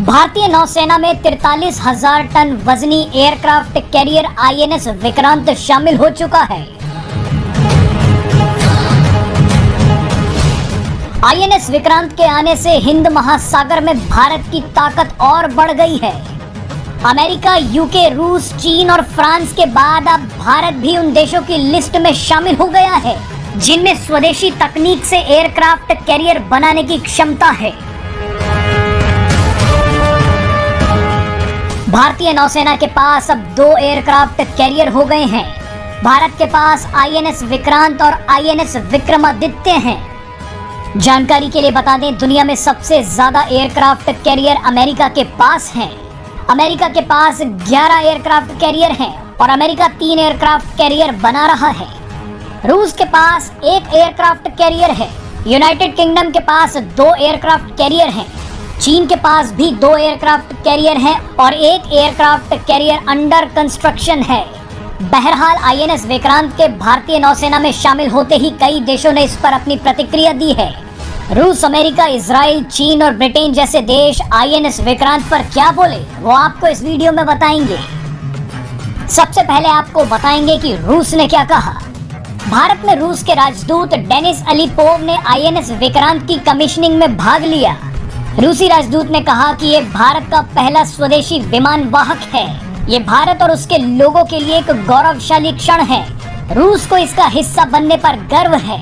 भारतीय नौसेना में 43,000 टन वजनी एयरक्राफ्ट कैरियर आईएनएस विक्रांत शामिल हो चुका है। आईएनएस विक्रांत के आने से हिंद महासागर में भारत की ताकत और बढ़ गई है। अमेरिका, यूके, रूस, चीन और फ्रांस के बाद अब भारत भी उन देशों की लिस्ट में शामिल हो गया है जिनमें स्वदेशी तकनीक से एयरक्राफ्ट कैरियर बनाने की क्षमता है। भारतीय नौसेना के पास अब 2 एयरक्राफ्ट कैरियर हो गए हैं। भारत के पास आईएनएस विक्रांत और आईएनएस विक्रमादित्य हैं। जानकारी के लिए बता दें, दुनिया में सबसे ज्यादा एयरक्राफ्ट कैरियर अमेरिका के पास हैं। अमेरिका के पास 11 एयरक्राफ्ट कैरियर हैं और अमेरिका 3 एयरक्राफ्ट कैरियर बना रहा है। रूस के पास 1 एयरक्राफ्ट कैरियर है। यूनाइटेड किंगडम के पास 2 एयरक्राफ्ट कैरियर हैं। चीन के पास भी 2 एयरक्राफ्ट कैरियर हैं और 1 एयरक्राफ्ट कैरियर अंडर कंस्ट्रक्शन है। बहरहाल आईएनएस विक्रांत के भारतीय नौसेना में शामिल होते ही कई देशों ने इस पर अपनी प्रतिक्रिया दी है। रूस, अमेरिका, इजराइल, चीन और ब्रिटेन जैसे देश आईएनएस विक्रांत पर क्या बोले वो आपको इस वीडियो में बताएंगे। सबसे पहले आपको बताएंगे कि रूस ने क्या कहा। भारत में रूस के राजदूत डेनिस अलीपोव ने आईएनएस विक्रांत की कमीशनिंग में भाग लिया। रूसी राजदूत ने कहा कि ये भारत का पहला स्वदेशी विमान वाहक है। ये भारत और उसके लोगों के लिए एक गौरवशाली क्षण है। रूस को इसका हिस्सा बनने पर गर्व है।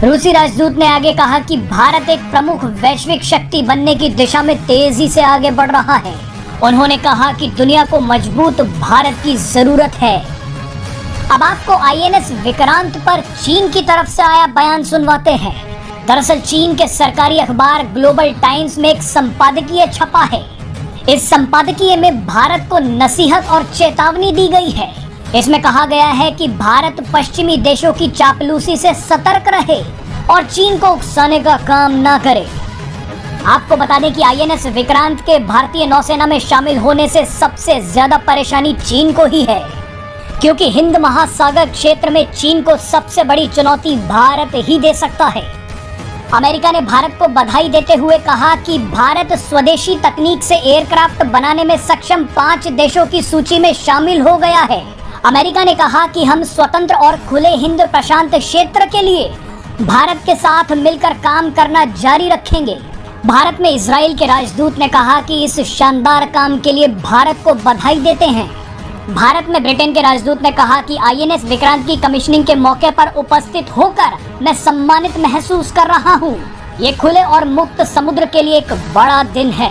रूसी राजदूत ने आगे कहा कि भारत एक प्रमुख वैश्विक शक्ति बनने की दिशा में तेजी से आगे बढ़ रहा है। उन्होंने कहा कि दुनिया को मजबूत भारत की जरूरत है। अब आपको आईएनएस विक्रांत पर चीन की तरफ से आया बयान सुनवाते हैं। दरअसल चीन के सरकारी अखबार ग्लोबल टाइम्स में एक संपादकीय छपा है। इस संपादकीय में भारत को नसीहत और चेतावनी दी गई है। इसमें कहा गया है कि भारत पश्चिमी देशों की चापलूसी से सतर्क रहे और चीन को उकसाने का काम ना करे। आपको बता दें कि आईएनएस विक्रांत के भारतीय नौसेना में शामिल होने से सबसे ज्यादा परेशानी चीन को ही है, क्योंकि हिंद महासागर क्षेत्र में चीन को सबसे बड़ी चुनौती भारत ही दे सकता है। अमेरिका ने भारत को बधाई देते हुए कहा कि भारत स्वदेशी तकनीक से एयरक्राफ्ट बनाने में सक्षम 5 देशों की सूची में शामिल हो गया है। अमेरिका ने कहा कि हम स्वतंत्र और खुले हिंद प्रशांत क्षेत्र के लिए भारत के साथ मिलकर काम करना जारी रखेंगे। भारत में इजराइल के राजदूत ने कहा कि इस शानदार काम के लिए भारत को बधाई देते हैं। भारत में ब्रिटेन के राजदूत ने कहा कि आईएनएस विक्रांत की कमीशनिंग के मौके पर उपस्थित होकर मैं सम्मानित महसूस कर रहा हूं। ये खुले और मुक्त समुद्र के लिए एक बड़ा दिन है।